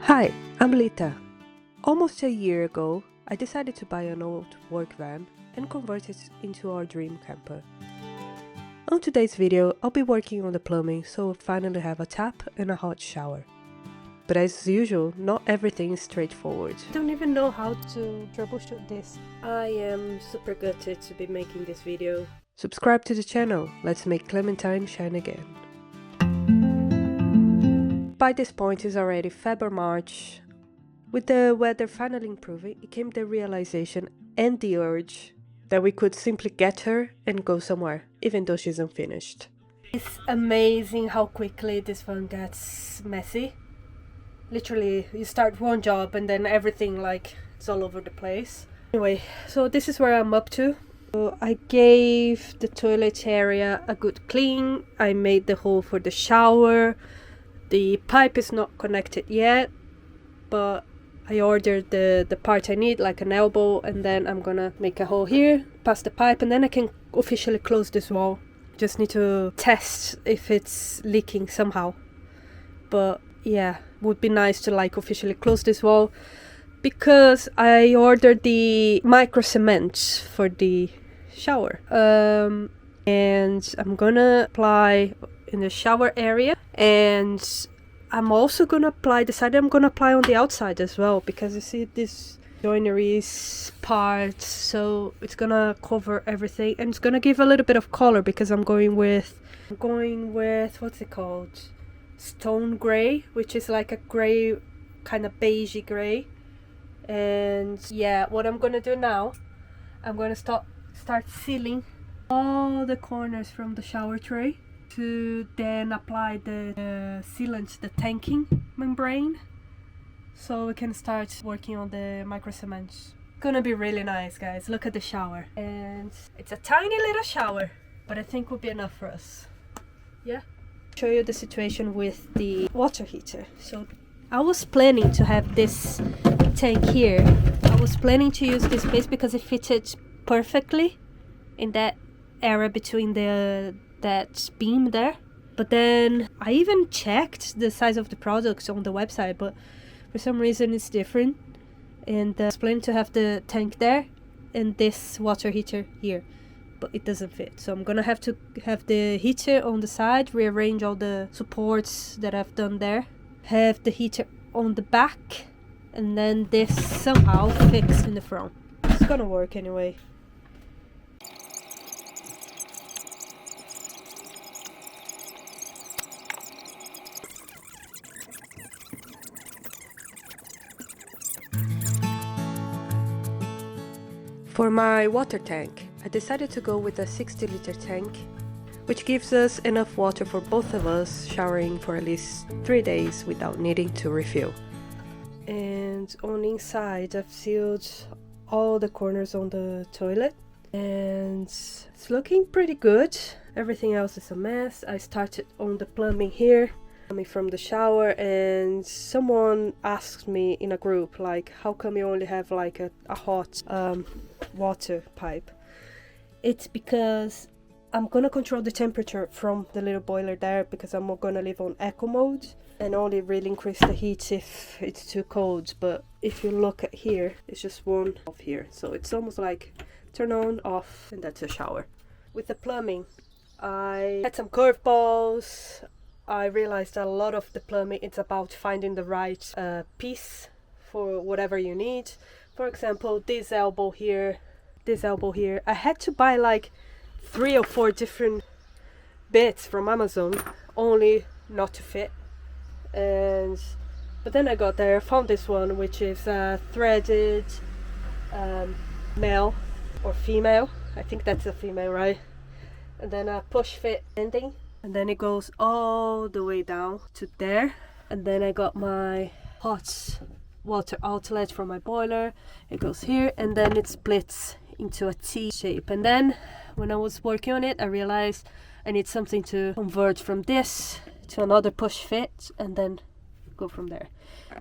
Hi, I'm Lita. Almost a year ago, I decided to buy an old work van and convert it into our dream camper. On today's video, I'll be working on the plumbing, so we'll finally have a tap and a hot shower. But as usual, not everything is straightforward. I don't even know how to troubleshoot this. I am super gutted to be making this video. Subscribe to the channel, let's make Clementine shine again. By this point it's already Feb or March. With the weather finally improving, it came the realization and the urge that we could simply get her and go somewhere, even though she's unfinished. It's amazing how quickly this one gets messy. Literally, you start one job and then everything it's all over the place. Anyway, so this is where I'm up to. So I gave the toilet area a good clean. I made the hole for the shower. The pipe is not connected yet, but I ordered the part I need, like an elbow, and then I'm gonna make a hole here, pass the pipe, and then I can officially close this wall. Just need to test if it's leaking somehow. But yeah, would be nice to officially close this wall, because I ordered the Microcement for the shower. And I'm gonna apply in the shower area, and I'm also gonna decided I'm gonna apply on the outside as well, because you see this joinery part, so it's gonna cover everything and it's gonna give a little bit of color, because I'm going with what's it called, stone gray, which is like a gray, kind of beigey gray. And yeah, what I'm gonna do now, I'm gonna start sealing all the corners from the shower tray, to then apply the sealant, the tanking membrane, so we can start working on the microcement. Gonna be really nice, guys. Look at the shower, and it's a tiny little shower, but I think will be enough for us. Yeah, show you the situation with the water heater. So I was planning to have this tank here. I was planning to use this space because it fitted perfectly in that area between that beam there. But then I even checked the size of the products on the website, but for some reason it's different, and I was planning to have the tank there and this water heater here, but it doesn't fit. So I'm gonna have to have the heater on the side, rearrange all the supports that I've done there, have the heater on the back, and then this somehow fixed in the front. It's gonna work anyway. For my water tank, I decided to go with a 60-liter tank, which gives us enough water for both of us showering for at least 3 days without needing to refill. And on the inside, I've sealed all the corners on the toilet, and it's looking pretty good. Everything else is a mess. I started on the plumbing here, coming from the shower, and someone asked me in a group, how come you only have a hot water pipe? It's because I'm gonna control the temperature from the little boiler there, because I'm gonna live on eco mode and only really increase the heat if it's too cold. But if you look at here, it's just one off here, so it's almost like turn on, off, and that's a shower. With the plumbing, I had some curveballs. I realized that a lot of the plumbing, it's about finding the right piece for whatever you need. For example, this elbow here. I had to buy 3 or 4 different bits from Amazon, only not to fit. But then I got there, I found this one, which is threaded male or female. I think that's a female, right? And then a push fit ending, and then it goes all the way down to there. And then I got my hot water outlet for my boiler. It goes here, and then it splits into a T shape. And then when I was working on it, I realized I need something to convert from this to another push fit, and then go from there.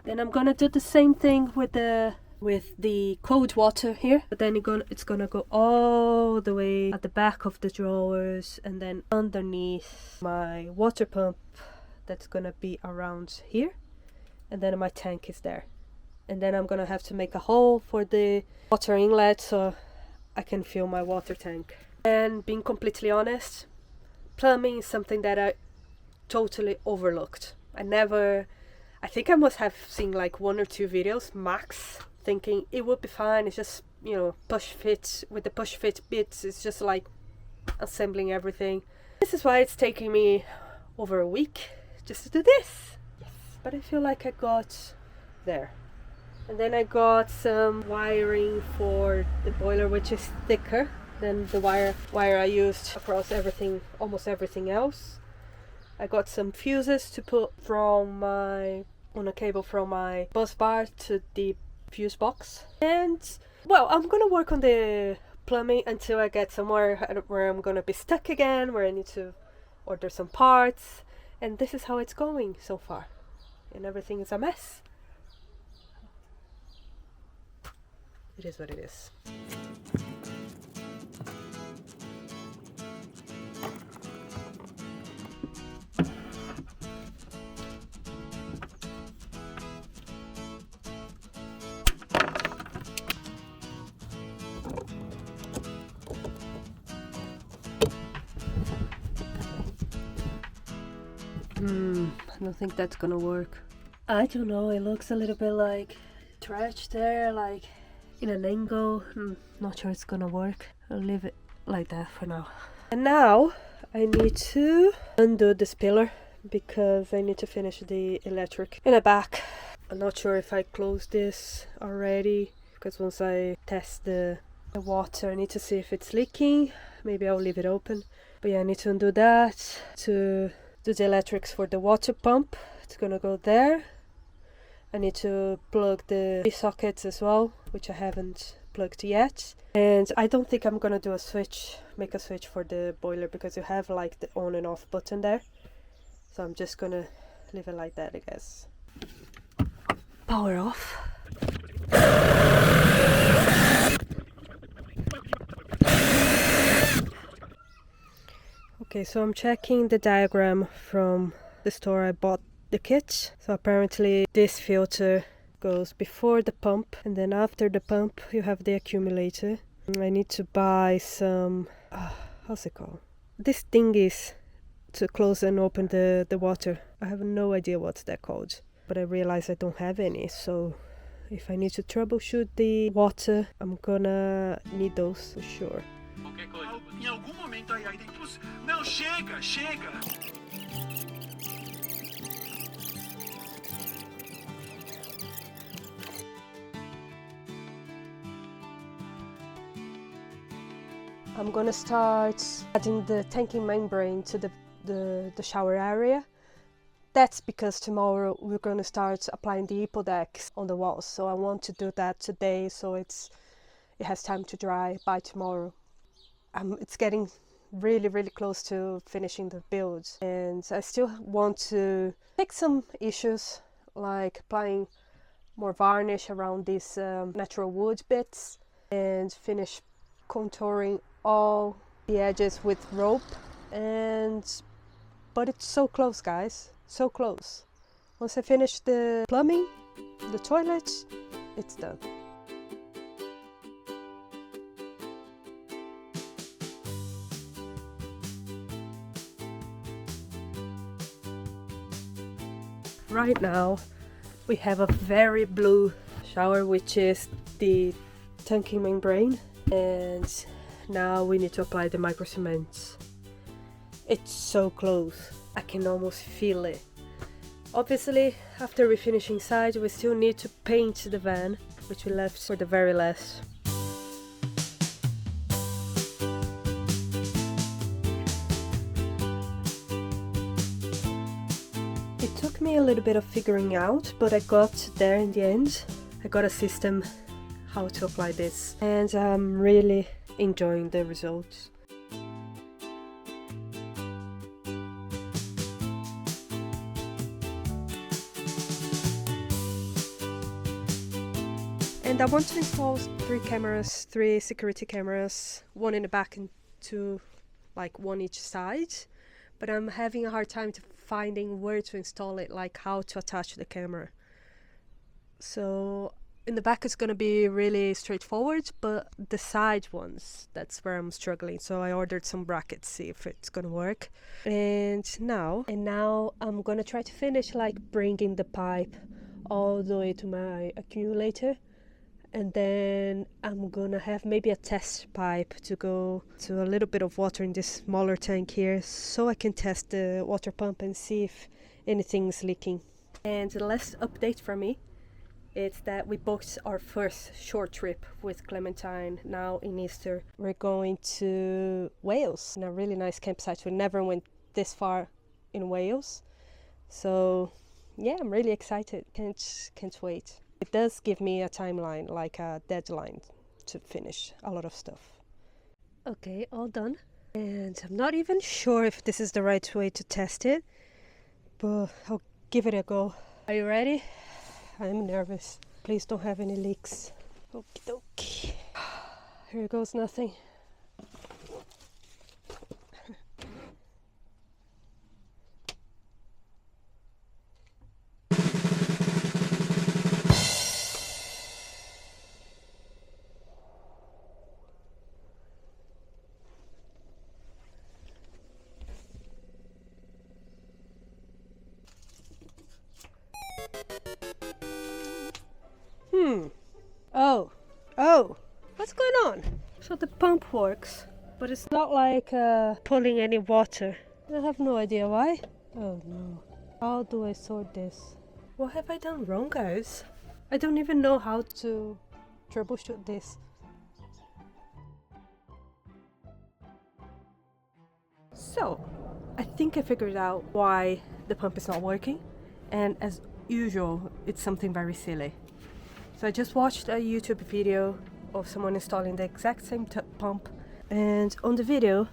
Then I'm gonna do the same thing with the cold water here, but then it's gonna go all the way at the back of the drawers, and then underneath my water pump, that's gonna be around here. and then my tank is there. And then I'm gonna have to make a hole for the water inlet so I can fill my water tank. And being completely honest, plumbing is something that I totally overlooked. I think I must have seen like 1 or 2 videos max, thinking it would be fine. It's just, you know, push fit. With the push fit bits, it's just like assembling everything. This is why it's taking me over a week just to do this. Yes, but I feel like I got there. And then I got some wiring for the boiler, which is thicker than the wire I used across everything, almost everything else. I got some fuses to put on a cable from my bus bar to the fuse box. And well, I'm gonna work on the plumbing until I get somewhere where I'm gonna be stuck again, where I need to order some parts. And this is how it's going so far. And everything is a mess. It is what it is. I don't think that's gonna work. I don't know, it looks a little bit like stretched there, like in an angle. Not sure it's gonna work. I'll leave it like that for now. And now I need to undo this pillar because I need to finish the electric in the back. I'm not sure if I closed this already, because once I test the water I need to see if it's leaking. Maybe I'll leave it open. But yeah, I need to undo that to do the electrics for the water pump. It's gonna go there. I need to plug the sockets as well, which I haven't plugged yet. And I don't think I'm gonna do make a switch for the boiler, because you have like the on and off button there. So I'm just gonna leave it like that, I guess. Power off. Okay, so I'm checking the diagram from the store I bought the kit. So apparently this filter goes before the pump, and then after the pump you have the accumulator. I need to buy some how's it called, this thingies to close and open the water. I have no idea what's that called, but I realize I don't have any. So if I need to troubleshoot the water, I'm gonna need those for sure. Em algum momento aí dentro, não, chega. I'm gonna start adding the tanking membrane to the shower area. That's because tomorrow we're gonna start applying the Epodex on the walls. So I want to do that today so it has time to dry by tomorrow. It's getting really close to finishing the build, and I still want to fix some issues, like applying more varnish around these natural wood bits, and finish contouring all the edges with rope. But it's so close, guys, so close. Once I finish the plumbing, the toilet, it's done. Right now we have a very blue shower, which is the tanking membrane, and now we need to apply the microcement. It's so close, I can almost feel it. Obviously, after we finish inside, we still need to paint the van, which we left for the very last. It took me a little bit of figuring out, but I got there in the end. I got a system how to apply this, and I'm really enjoying the results. And I want to install 3 security cameras, one in the back and 2, like one each side. But I'm having a hard time finding where to install it, like how to attach the camera. So in the back it's going to be really straightforward, but the side ones, that's where I'm struggling. So I ordered some brackets, see if it's going to work. And now I'm going to try to finish like bringing the pipe all the way to my accumulator. And then I'm gonna have maybe a test pipe to go to a little bit of water in this smaller tank here, so I can test the water pump and see if anything's leaking. And the last update from me is that we booked our first short trip with Clementine now in Easter. We're going to Wales in a really nice campsite. We never went this far in Wales, so yeah, I'm really excited. Can't wait. It does give me a timeline, like a deadline to finish a lot of stuff. Okay, all done. And I'm not even sure if this is the right way to test it, but I'll give it a go. Are you ready? I'm nervous. Please don't have any leaks. Okie dokie. Here goes nothing. Oh, what's going on? So the pump works, but it's not like pulling any water. I have no idea why. Oh no. How do I sort this? What have I done wrong, guys? I don't even know how to troubleshoot this. So, I think I figured out why the pump is not working, and as usual, it's something very silly. So I just watched a YouTube video of someone installing the exact same pump, and on the video,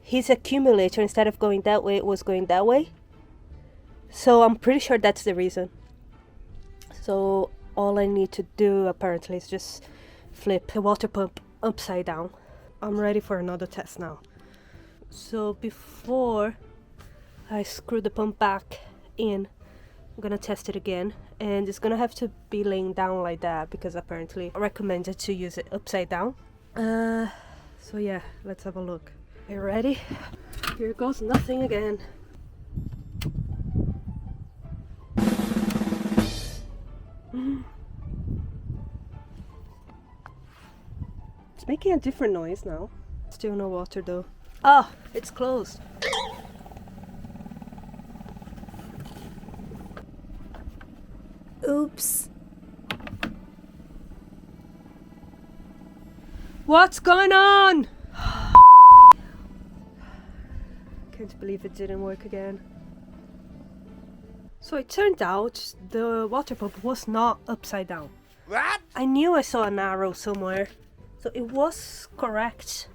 his accumulator, instead of going that way, it was going that way. So I'm pretty sure that's the reason. So all I need to do apparently is just flip the water pump upside down. I'm ready for another test now. So before I screw the pump back in, I'm gonna test it again, and it's gonna have to be laying down like that because apparently I recommended to use it upside down. So yeah, let's have a look. Are you ready? Here goes nothing again. It's making a different noise now. Still no water though. Ah, it's closed. Oops. What's going on? Can't believe it didn't work again. So it turned out the water pump was not upside down. What? I knew I saw an arrow somewhere. So it was correct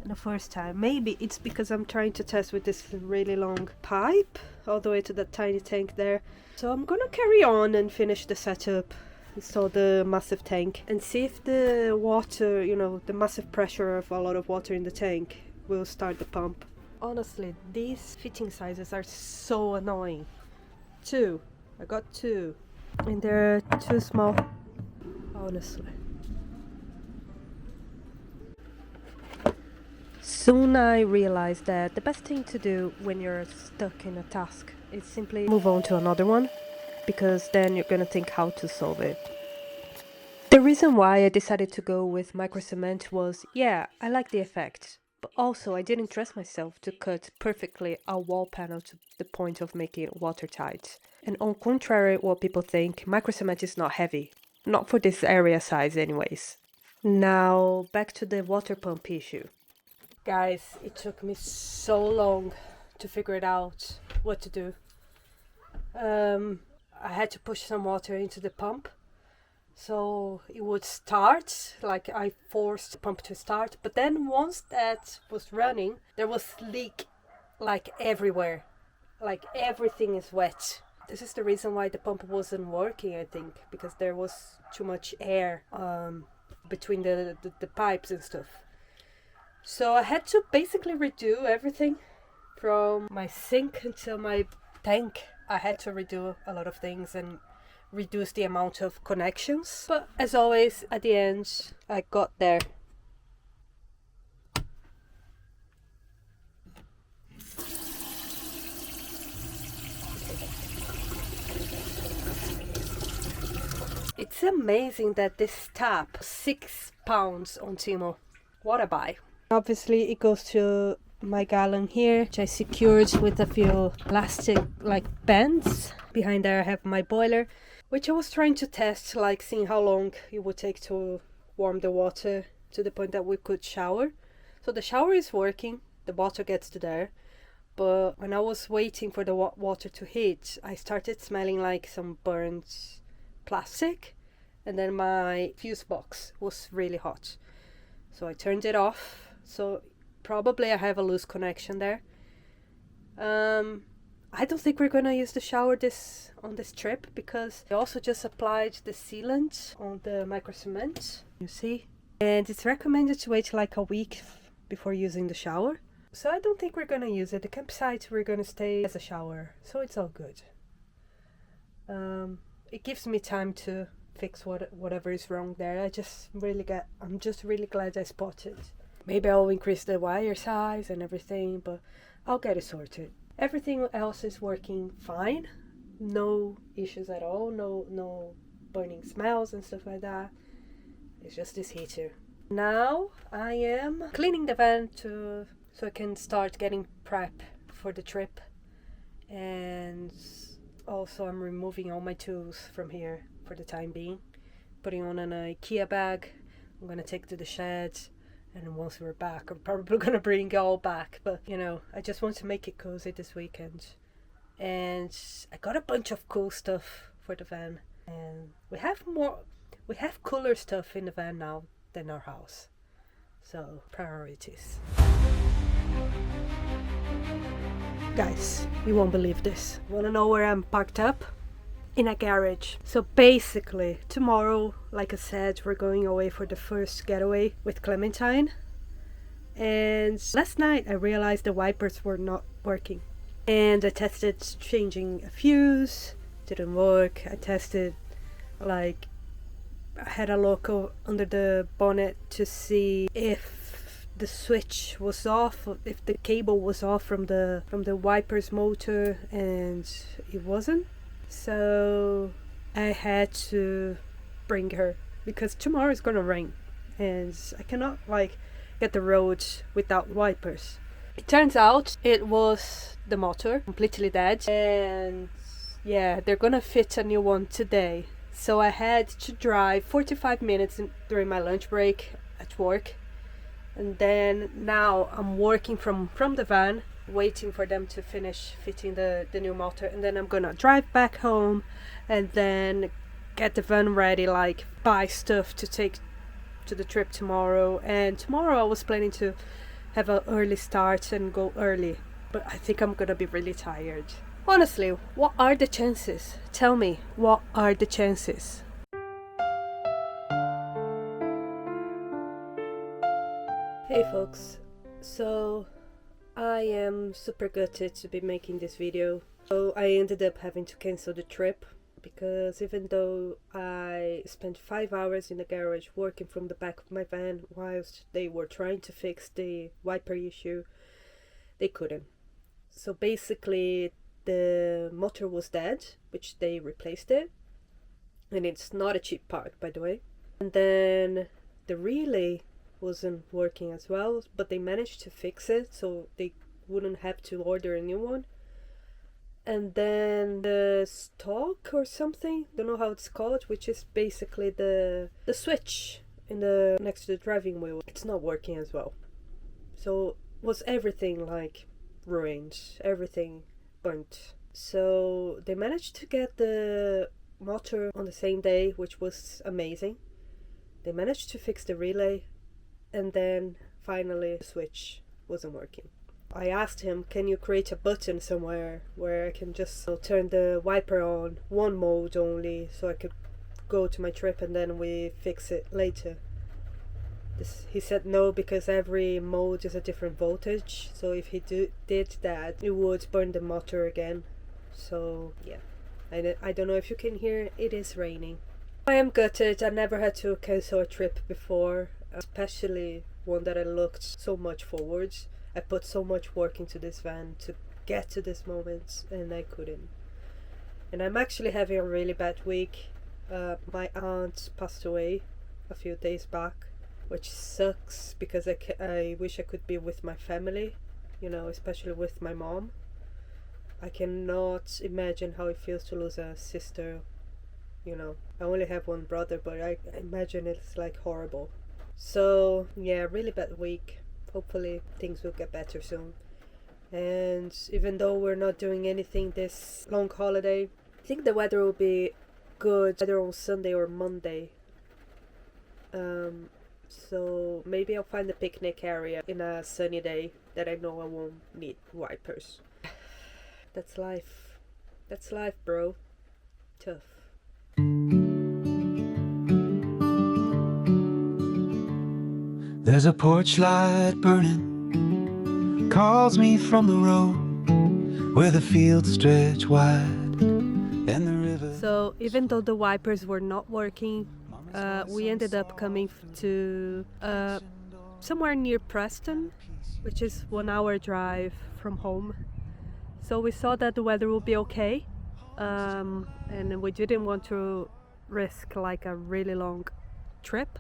the first time. Maybe it's because I'm trying to test with this really long pipe all the way to that tiny tank there. So I'm gonna carry on and finish the setup, install the massive tank, and see if the water, you know, the massive pressure of a lot of water in the tank will start the pump. Honestly, these fitting sizes are so annoying. Two. I got two. And they're too small. Honestly. Soon I realized that the best thing to do when you're stuck in a task is simply move on to another one, because then you're gonna think how to solve it. The reason why I decided to go with Microcement was, yeah, I like the effect, but also I didn't trust myself to cut perfectly a wall panel to the point of making it watertight. And on contrary what people think, Microcement is not heavy. Not for this area size anyways. Now, back to the water pump issue. Guys, it took me so long to figure it out what to do. I had to push some water into the pump so it would start, like I forced the pump to start, but then once that was running, there was leak like everywhere, like everything is wet. This is the reason why the pump wasn't working, I think, because there was too much air between the pipes and stuff. So I had to basically redo everything from my sink until my tank. I had to redo a lot of things and reduce the amount of connections. But as always, at the end, I got there. It's amazing that this tap, £6 on Timo. What a buy. Obviously it goes to my gallon here, which I secured with a few elastic like bands. Behind there I have my boiler, which I was trying to test, like seeing how long it would take to warm the water to the point that we could shower. So the shower is working, the water gets to there, but when I was waiting for the water to heat, I started smelling like some burnt plastic, and then my fuse box was really hot. So I turned it off. So probably I have a loose connection there. I don't think we're gonna use the shower on this trip, because I also just applied the sealant on the Microcement, you see, and it's recommended to wait like a week before using the shower. So I don't think we're gonna use it. The campsite we're gonna stay as a shower, so it's all good. It gives me time to fix whatever is wrong there. I'm just really glad I spotted. Maybe I'll increase the wire size and everything, but I'll get it sorted. Everything else is working fine. No issues at all. No burning smells and stuff like that. It's just this heater. Now I am cleaning the van so I can start getting prep for the trip. And also I'm removing all my tools from here for the time being. Putting on an IKEA bag. I'm gonna take to the shed. And once we're back, I'm probably going to bring it all back. But, you know, I just want to make it cozy this weekend. And I got a bunch of cool stuff for the van. And we have cooler stuff in the van now than our house. So, priorities. Guys, you won't believe this. Want to know where I'm parked up? In a garage. So basically tomorrow, like I said, we're going away for the first getaway with Clementine, and last night I realized the wipers were not working, and I tested changing a fuse, didn't work. I tested, like, I had a look under the bonnet to see if the switch was off, if the cable was off from the wipers motor, and it wasn't. So I had to bring her, because tomorrow is gonna rain and I cannot like get the road without wipers. It turns out it was the motor, completely dead, and yeah, they're gonna fit a new one today. So I had to drive 45 minutes during my lunch break at work, and then now I'm working from the van, waiting for them to finish fitting the new motor, and then I'm gonna drive back home and then get the van ready, like buy stuff to take to the trip tomorrow. And tomorrow I was planning to have an early start and go early, but I think I'm gonna be really tired. Honestly, what are the chances? Tell me, what are the chances? Hey folks, so I am super gutted to be making this video. So I ended up having to cancel the trip, because even though I spent 5 hours in the garage working from the back of my van whilst they were trying to fix the wiper issue, they couldn't. So basically the motor was dead, which they replaced it, and it's not a cheap part, by the way. And then the relay wasn't working as well, but they managed to fix it so they wouldn't have to order a new one. And then the stalk or something, don't know how it's called, which is basically the switch in the next to the driving wheel, it's not working as well. So was everything like ruined, everything burnt. So they managed to get the motor on the same day, which was amazing. They managed to fix the relay, and then finally the switch wasn't working. I asked him, can you create a button somewhere where I can just turn the wiper on one mode only, so I could go to my trip and then we fix it later. He said no, because every mode is a different voltage, so if he did that, it would burn the motor again. So yeah, I don't know if you can hear, it is raining. I am gutted. I never had to cancel a trip before, especially one that I looked so much forward. I put so much work into this van to get to this moment, and I couldn't. And I'm actually having a really bad week. My aunt passed away a few days back, which sucks because I wish I could be with my family, you know, especially with my mom. I cannot imagine how it feels to lose a sister, you know. I only have one brother, but I imagine it's like horrible. So, yeah, really bad week. Hopefully things will get better soon. And even though we're not doing anything this long holiday, I think the weather will be good either on Sunday or Monday. So maybe I'll find a picnic area in a sunny day that I know I won't need wipers. That's life. That's life, bro. Tough. There's a porch light burning, calls me from the road where the fields stretch wide and the river. So even though the wipers were not working, we ended up coming to somewhere near Preston, which is 1 hour drive from home. So we saw that the weather would be okay, and we didn't want to risk like a really long trip.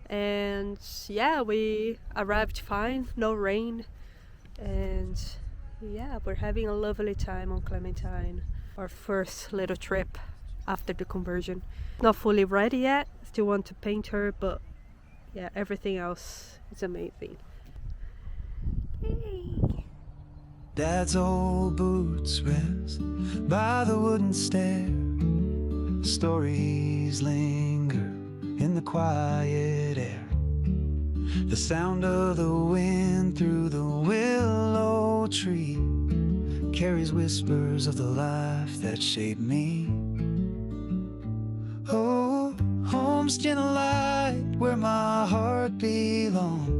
And yeah, we arrived fine, no rain, and yeah, we're having a lovely time on Clementine, our first little trip after the conversion. Not fully ready yet, still want to paint her, but yeah, everything else is amazing. Yay. Dad's old boots rest by the wooden stair. Stories linger in the quiet air. The sound of the wind through the willow tree carries whispers of the life that shaped me. Oh, home's gentle light where my heart belongs.